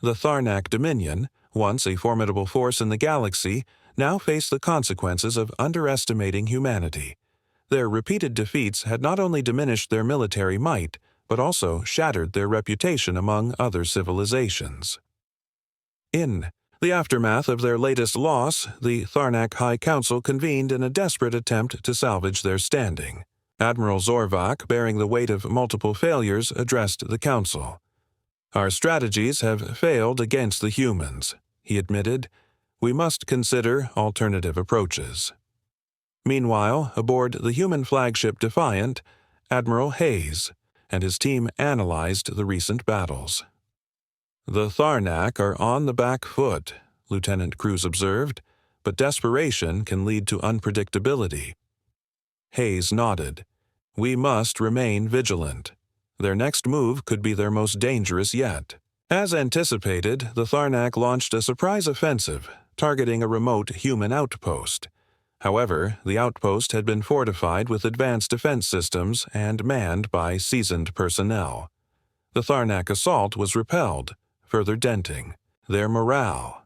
The Tharnak Dominion, once a formidable force in the galaxy, now faced the consequences of underestimating humanity. Their repeated defeats had not only diminished their military might, but also shattered their reputation among other civilizations. In the aftermath of their latest loss, the Tharnak High Council convened in a desperate attempt to salvage their standing. Admiral Zorvak, bearing the weight of multiple failures, addressed the council. "Our strategies have failed against the humans," he admitted. "We must consider alternative approaches." Meanwhile, aboard the human flagship Defiant, Admiral Hayes and his team analyzed the recent battles. "The Tharnak are on the back foot," Lieutenant Cruz observed, "but desperation can lead to unpredictability." Hayes nodded. "We must remain vigilant. Their next move could be their most dangerous yet." As anticipated, the Tharnak launched a surprise offensive, targeting a remote human outpost. However, the outpost had been fortified with advanced defense systems and manned by seasoned personnel. The Tharnak assault was repelled, further denting their morale.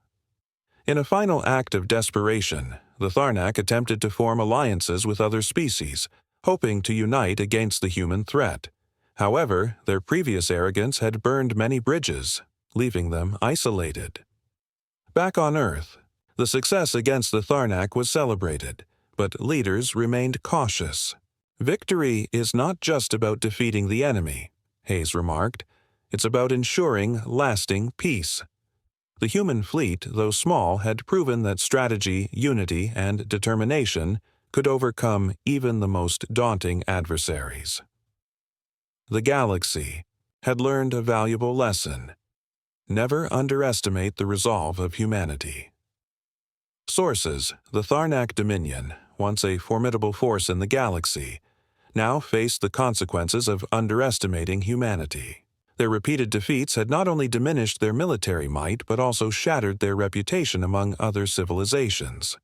In a final act of desperation, the Tharnak attempted to form alliances with other species, hoping to unite against the human threat. However, their previous arrogance had burned many bridges, leaving them isolated. Back on Earth, the success against the Tharnak was celebrated, but leaders remained cautious. "Victory is not just about defeating the enemy," Hayes remarked. "It's about ensuring lasting peace." The human fleet, though small, had proven that strategy, unity, and determination could overcome even the most daunting adversaries. The galaxy had learned a valuable lesson. Never underestimate the resolve of humanity. Sources: The Tharnak Dominion, once a formidable force in the galaxy, now faced the consequences of underestimating humanity. Their repeated defeats had not only diminished their military might, but also shattered their reputation among other civilizations.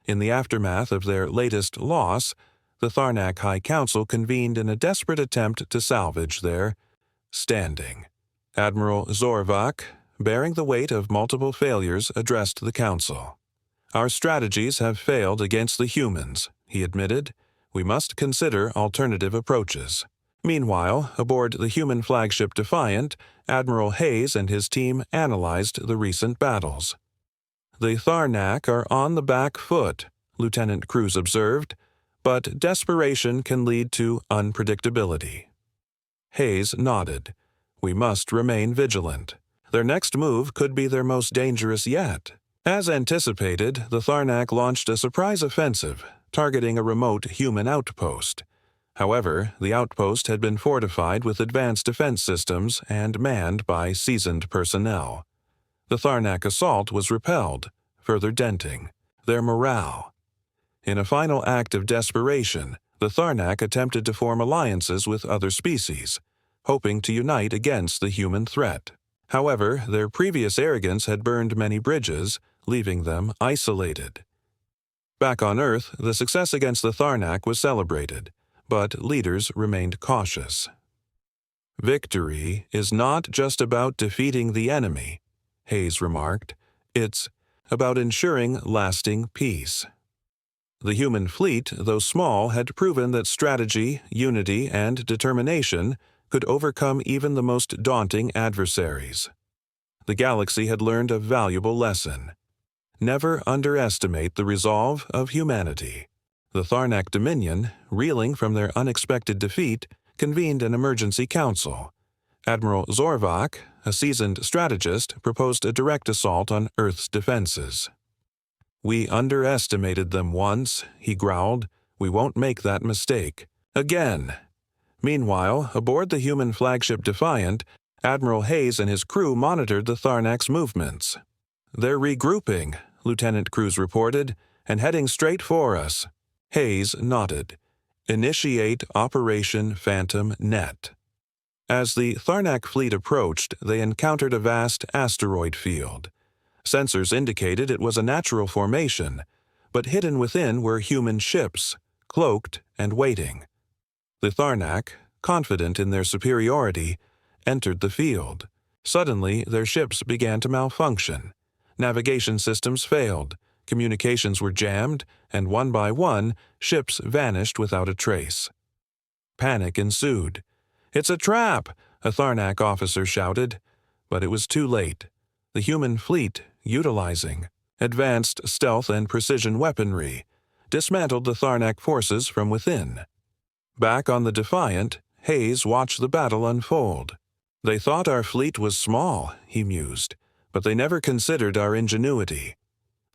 In the aftermath of their latest loss, the Tharnak High Council convened in a desperate attempt to salvage their standing. Admiral Zorvak, bearing the weight of multiple failures, addressed the council. "Our strategies have failed against the humans," he admitted. "We must consider alternative approaches." Meanwhile, aboard the human flagship Defiant, Admiral Hayes and his team analyzed the recent battles. "The Tharnak are on the back foot," Lieutenant Cruz observed, "but desperation can lead to unpredictability." Hayes nodded. "We must remain vigilant. Their next move could be their most dangerous yet." As anticipated, the Tharnak launched a surprise offensive, targeting a remote human outpost. However, the outpost had been fortified with advanced defense systems and manned by seasoned personnel. The Tharnak assault was repelled, further denting their morale. In a final act of desperation, the Tharnak attempted to form alliances with other species, hoping to unite against the human threat. However, their previous arrogance had burned many bridges, leaving them isolated. Back on Earth, the success against the Tharnak was celebrated, but leaders remained cautious. "Victory is not just about defeating the enemy," Hayes remarked. "It's about ensuring lasting peace." The human fleet, though small, had proven that strategy, unity, and determination could overcome even the most daunting adversaries. The galaxy had learned a valuable lesson. Never underestimate the resolve of humanity. The Tharnak Dominion, reeling from their unexpected defeat, convened an emergency council. Admiral Zorvak, a seasoned strategist, proposed a direct assault on Earth's defenses. "We underestimated them once," he growled. "We won't make that mistake again." Meanwhile, aboard the human flagship Defiant, Admiral Hayes and his crew monitored the Tharnak's movements. "They're regrouping," Lieutenant Cruz reported, "and heading straight for us." Hayes nodded. "Initiate Operation Phantom Net." As the Tharnak fleet approached, they encountered a vast asteroid field. Sensors indicated it was a natural formation, but hidden within were human ships, cloaked and waiting. The Tharnak, confident in their superiority, entered the field. Suddenly, their ships began to malfunction. Navigation systems failed, communications were jammed, and one by one, ships vanished without a trace. Panic ensued. "It's a trap!" a Tharnak officer shouted. But it was too late. The human fleet, utilizing advanced stealth and precision weaponry, dismantled the Tharnak forces from within. Back on the Defiant, Hayes watched the battle unfold. "They thought our fleet was small," he mused, "but they never considered our ingenuity."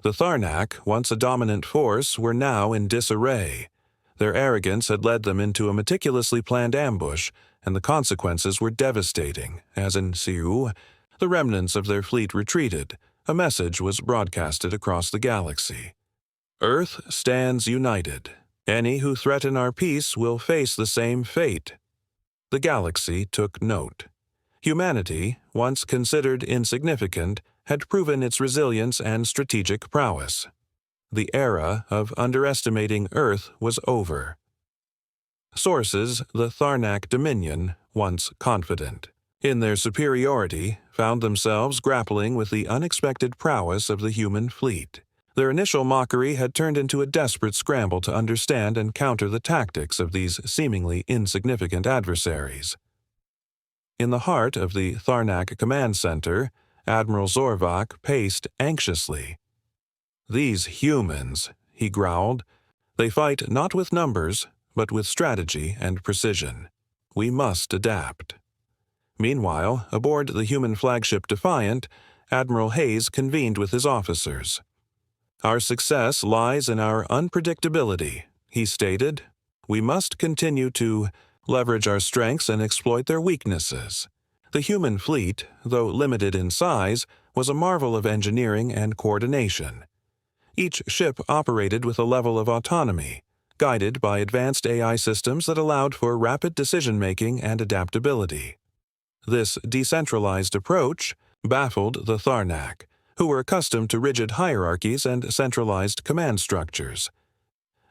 The Tharnak, once a dominant force, were now in disarray. Their arrogance had led them into a meticulously planned ambush, and the consequences were devastating, as in Siu, the remnants of their fleet retreated. A message was broadcasted across the galaxy. "Earth stands united. Any who threaten our peace will face the same fate." The galaxy took note. Humanity, once considered insignificant, had proven its resilience and strategic prowess. The era of underestimating Earth was over. Sources: the Tharnak Dominion, once confident in their superiority, found themselves grappling with the unexpected prowess of the human fleet. Their initial mockery had turned into a desperate scramble to understand and counter the tactics of these seemingly insignificant adversaries. In the heart of the Tharnak Command Center, Admiral Zorvak paced anxiously. "These humans," he growled, "they fight not with numbers, but with strategy and precision. We must adapt." Meanwhile, aboard the human flagship Defiant, Admiral Hayes convened with his officers. "Our success lies in our unpredictability," he stated. "We must continue to leverage our strengths and exploit their weaknesses." The human fleet, though limited in size, was a marvel of engineering and coordination. Each ship operated with a level of autonomy, guided by advanced AI systems that allowed for rapid decision-making and adaptability. This decentralized approach baffled the Tharnak, who were accustomed to rigid hierarchies and centralized command structures.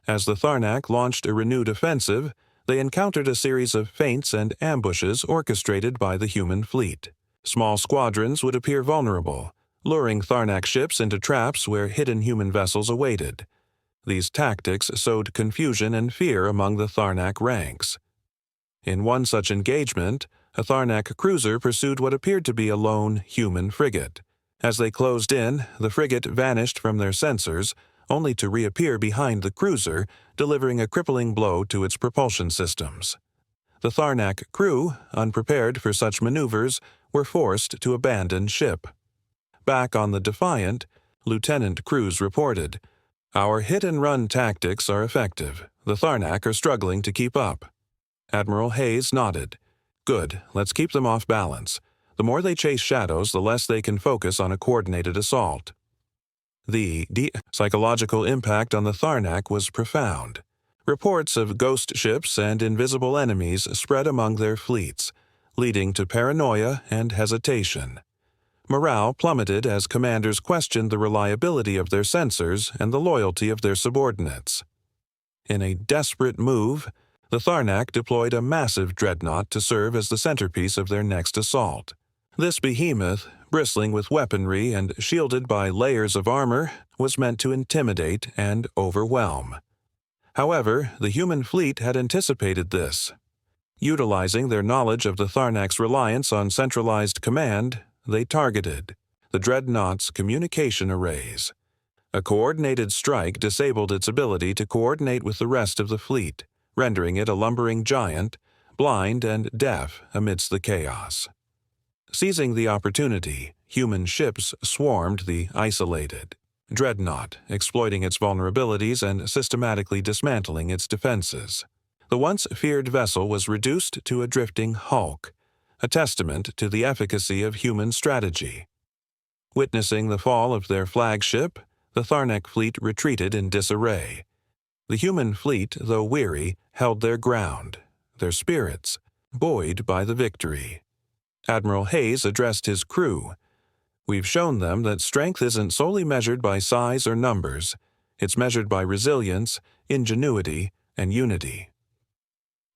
As the Tharnak launched a renewed offensive, they encountered a series of feints and ambushes orchestrated by the human fleet. Small squadrons would appear vulnerable, luring Tharnak ships into traps where hidden human vessels awaited. These tactics sowed confusion and fear among the Tharnak ranks. In one such engagement, a Tharnak cruiser pursued what appeared to be a lone human frigate. As they closed in, the frigate vanished from their sensors, only to reappear behind the cruiser, delivering a crippling blow to its propulsion systems. The Tharnak crew, unprepared for such maneuvers, were forced to abandon ship. Back on the Defiant, Lieutenant Cruz reported, "Our hit-and-run tactics are effective. The Tharnak are struggling to keep up." Admiral Hayes nodded. "Good, let's keep them off balance. The more they chase shadows, the less they can focus on a coordinated assault." The psychological impact on the Tharnak was profound. Reports of ghost ships and invisible enemies spread among their fleets, leading to paranoia and hesitation. Morale plummeted as commanders questioned the reliability of their sensors and the loyalty of their subordinates. In a desperate move, the Tharnak deployed a massive dreadnought to serve as the centerpiece of their next assault. This behemoth, bristling with weaponry and shielded by layers of armor, was meant to intimidate and overwhelm. However, the human fleet had anticipated this. Utilizing their knowledge of the Tharnak's reliance on centralized command, they targeted the dreadnought's communication arrays. A coordinated strike disabled its ability to coordinate with the rest of the fleet, rendering it a lumbering giant, blind and deaf amidst the chaos. Seizing the opportunity, human ships swarmed the isolated dreadnought, exploiting its vulnerabilities and systematically dismantling its defenses. The once feared vessel was reduced to a drifting hulk, a testament to the efficacy of human strategy. Witnessing the fall of their flagship, the Tharnak fleet retreated in disarray. The human fleet, though weary, held their ground, their spirits buoyed by the victory. Admiral Hayes addressed his crew. "We've shown them that strength isn't solely measured by size or numbers. It's measured by resilience, ingenuity, and unity."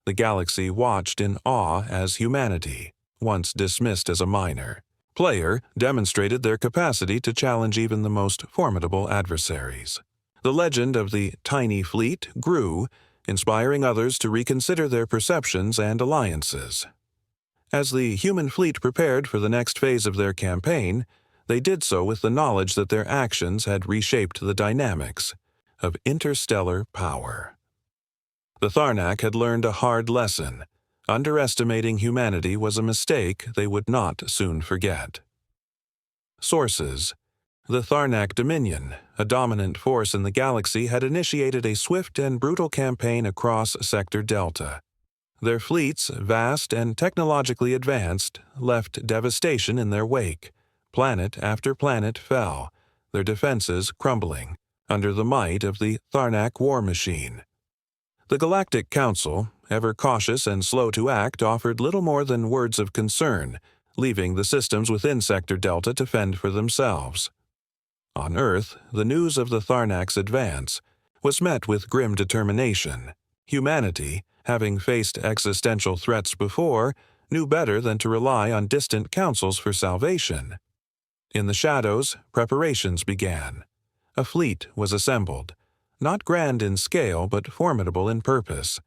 The galaxy watched in awe as humanity, once dismissed as a minor, player demonstrated their capacity to challenge even the most formidable adversaries. The legend of the tiny fleet grew, inspiring others to reconsider their perceptions and alliances. As the human fleet prepared for the next phase of their campaign, they did so with the knowledge that their actions had reshaped the dynamics of interstellar power. The Tharnak had learned a hard lesson. Underestimating humanity was a mistake they would not soon forget. Sources: The Tharnak Dominion, a dominant force in the galaxy, had initiated a swift and brutal campaign across Sector Delta. Their fleets, vast and technologically advanced, left devastation in their wake. Planet after planet fell, their defenses crumbling, under the might of the Tharnak war machine. The Galactic Council, ever cautious and slow to act, offered little more than words of concern, leaving the systems within Sector Delta to fend for themselves. On Earth, the news of the Tharnak's advance was met with grim determination. Humanity, having faced existential threats before, knew better than to rely on distant councils for salvation. In the shadows, preparations began. A fleet was assembled, not grand in scale but formidable in purpose.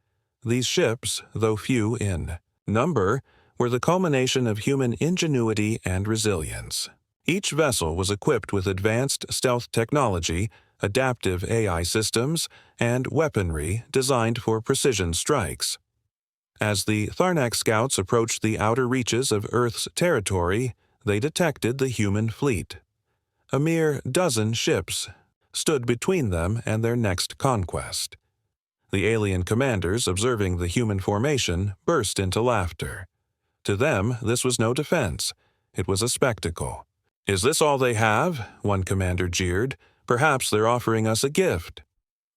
These ships, though few in number, were the culmination of human ingenuity and resilience. Each vessel was equipped with advanced stealth technology, adaptive AI systems, and weaponry designed for precision strikes. As the Tharnak scouts approached the outer reaches of Earth's territory, they detected the human fleet. A mere dozen ships stood between them and their next conquest. The alien commanders, observing the human formation, burst into laughter. To them, this was no defense. It was a spectacle. "Is this all they have?" one commander jeered. "Perhaps they're offering us a gift."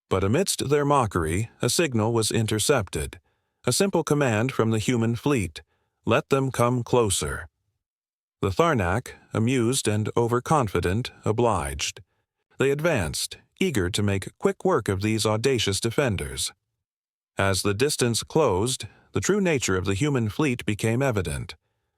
But amidst their mockery, a signal was intercepted. A simple command from the human fleet: "Let them come closer." The Tharnak, amused and overconfident, obliged. They advanced, eager to make quick work of these audacious defenders. As the distance closed, the true nature of the human fleet became evident.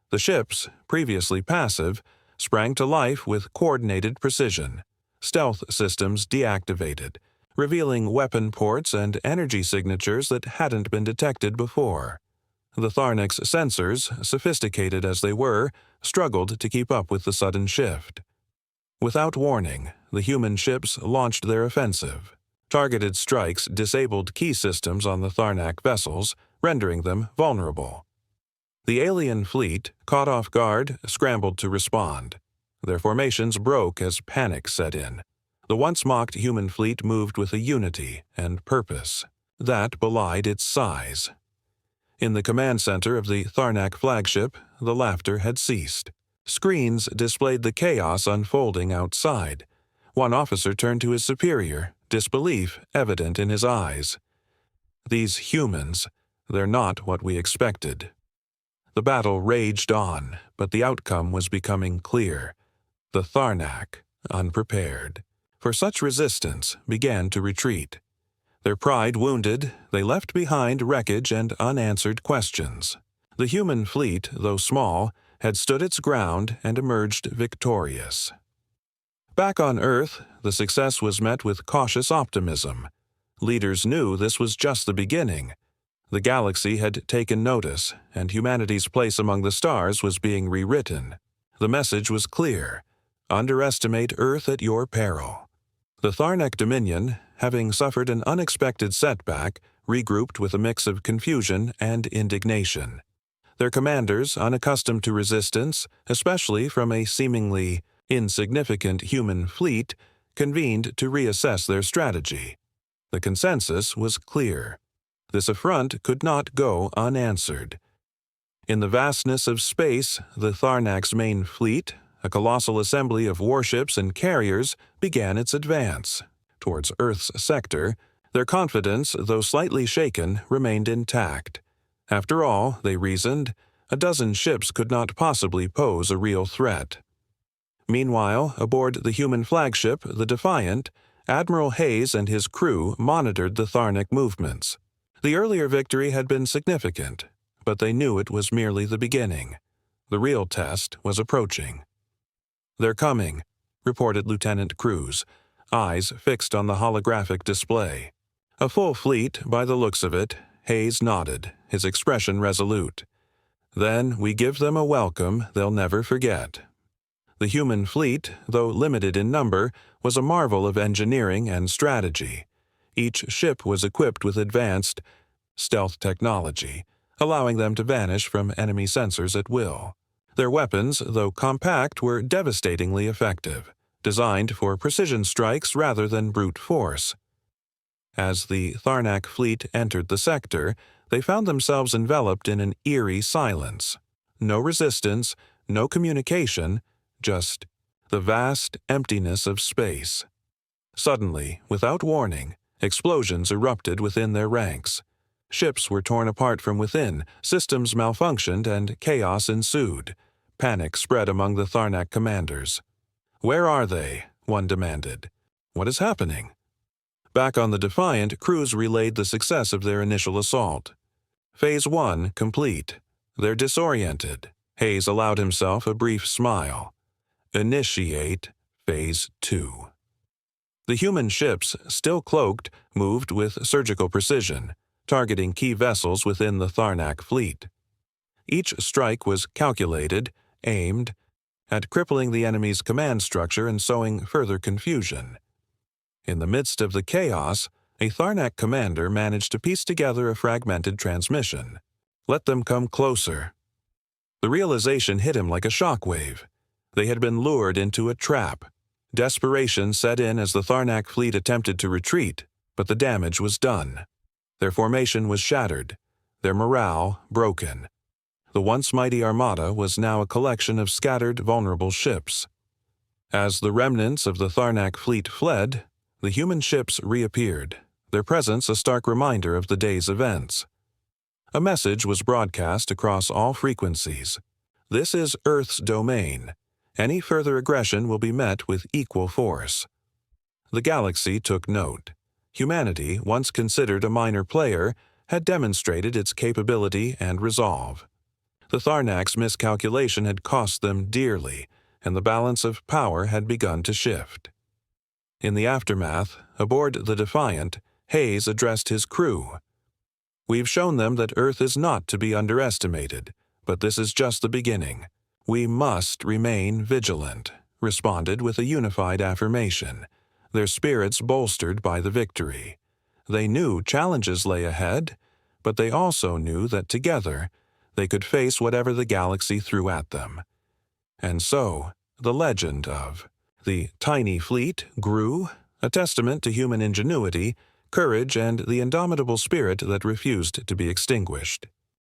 The ships, previously passive, sprang to life with coordinated precision. Stealth systems deactivated, revealing weapon ports and energy signatures that hadn't been detected before. The Tharnak's sensors, sophisticated as they were, struggled to keep up with the sudden shift. Without warning, the human ships launched their offensive. Targeted strikes disabled key systems on the Tharnak vessels, rendering them vulnerable. The alien fleet, caught off guard, scrambled to respond. Their formations broke as panic set in. The once mocked human fleet moved with a unity and purpose that belied its size. In the command center of the Tharnak flagship, the laughter had ceased. Screens displayed the chaos unfolding outside. One officer turned to his superior, disbelief evident in his eyes. "These humans, they're not what we expected." The battle raged on, but the outcome was becoming clear. The Tharnak, unprepared for such resistance, began to retreat. Their pride wounded, they left behind wreckage and unanswered questions. The human fleet, though small, had stood its ground and emerged victorious. Back on Earth, the success was met with cautious optimism. Leaders knew this was just the beginning. The galaxy had taken notice, and humanity's place among the stars was being rewritten. The message was clear: underestimate Earth at your peril. The Tharnak Dominion, having suffered an unexpected setback, regrouped with a mix of confusion and indignation. Their commanders, unaccustomed to resistance, especially from a seemingly insignificant human fleet, convened to reassess their strategy. The consensus was clear. This affront could not go unanswered. In the vastness of space, the Tharnak's main fleet, a colossal assembly of warships and carriers, began its advance. Towards Earth's sector, their confidence, though slightly shaken, remained intact. After all, they reasoned, a dozen ships could not possibly pose a real threat. Meanwhile, aboard the human flagship, the Defiant, Admiral Hayes and his crew monitored the Tharnak movements. The earlier victory had been significant, but they knew it was merely the beginning. The real test was approaching. "They're coming," reported Lieutenant Cruz, eyes fixed on the holographic display. "A full fleet, by the looks of it," Hayes nodded, his expression resolute. "Then we give them a welcome they'll never forget." The human fleet, though limited in number, was a marvel of engineering and strategy. Each ship was equipped with advanced stealth technology, allowing them to vanish from enemy sensors at will. Their weapons, though compact, were devastatingly effective, designed for precision strikes rather than brute force. As the Tharnak fleet entered the sector, they found themselves enveloped in an eerie silence. No resistance, no communication, just the vast emptiness of space. Suddenly, without warning, explosions erupted within their ranks. Ships were torn apart from within, systems malfunctioned, and chaos ensued. Panic spread among the Tharnak commanders. "Where are they?" one demanded. "What is happening?" Back on the Defiant, Cruz relayed the success of their initial assault. Phase 1 complete. They're disoriented. Hayes allowed himself a brief smile. Initiate Phase 2. The human ships, still cloaked, moved with surgical precision, targeting key vessels within the Tharnak fleet. Each strike was calculated, aimed, at crippling the enemy's command structure and sowing further confusion. In the midst of the chaos, a Tharnak commander managed to piece together a fragmented transmission. "Let them come closer." The realization hit him like a shockwave. They had been lured into a trap. Desperation set in as the Tharnak fleet attempted to retreat, but the damage was done. Their formation was shattered, their morale broken. The once mighty armada was now a collection of scattered, vulnerable ships. As the remnants of the Tharnak fleet fled, the human ships reappeared, their presence a stark reminder of the day's events. A message was broadcast across all frequencies. "This is Earth's domain. Any further aggression will be met with equal force." The galaxy took note. Humanity, once considered a minor player, had demonstrated its capability and resolve. The Tharnak's miscalculation had cost them dearly, and the balance of power had begun to shift. In the aftermath, aboard the Defiant, Hayes addressed his crew. "We've shown them that Earth is not to be underestimated, but this is just the beginning. We must remain vigilant," responded with a unified affirmation, their spirits bolstered by the victory. They knew challenges lay ahead, but they also knew that together they could face whatever the galaxy threw at them. And so, the legend of the tiny fleet grew, a testament to human ingenuity, courage, and the indomitable spirit that refused to be extinguished.